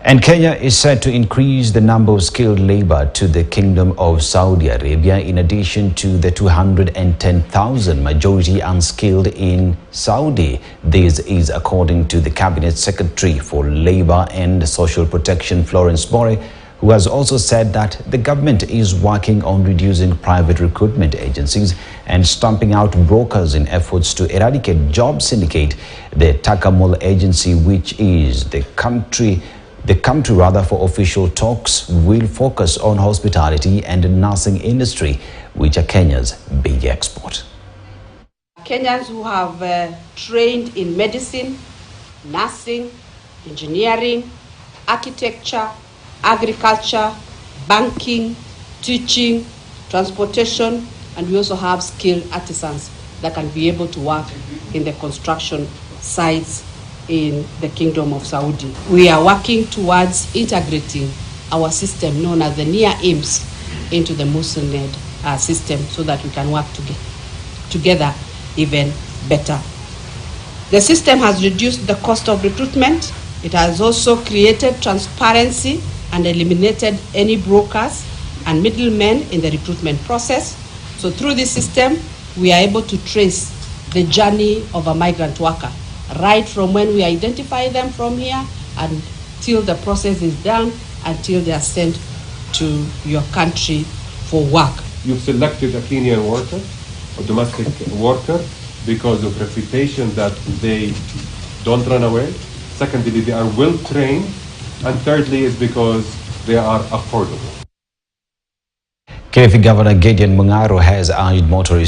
And Kenya is set to increase the number of skilled labor to the Kingdom of Saudi Arabia in addition to the 210,000 majority unskilled in Saudi. This is according to the Cabinet Secretary for Labor and Social Protection, Florence Bore, who has also said that the government is working on reducing private recruitment agencies and stamping out brokers in efforts to eradicate job syndicate. The Takamul agency, which is the country for official talks, will focus on hospitality and the nursing industry, which are Kenya's big export. Kenyans who have trained in medicine, nursing, engineering, architecture, agriculture, banking, teaching, transportation, and we also have skilled artisans that can be able to work in the construction sites in the Kingdom of Saudi. We are working towards integrating our system known as the near aims into the Muslim-led system so that we can work together even better. The system has reduced the cost of recruitment. It has also created transparency and eliminated any brokers and middlemen in the recruitment process. So through this system, we are able to trace the journey of a migrant worker, right from when we identify them from here until the process is done, until they are sent to your country for work. You've selected a Kenyan worker, a domestic worker, because of reputation that they don't run away. Secondly, they are well trained. And thirdly, is because they are affordable. Kilifi Governor Gideon Mungaro has urged motorists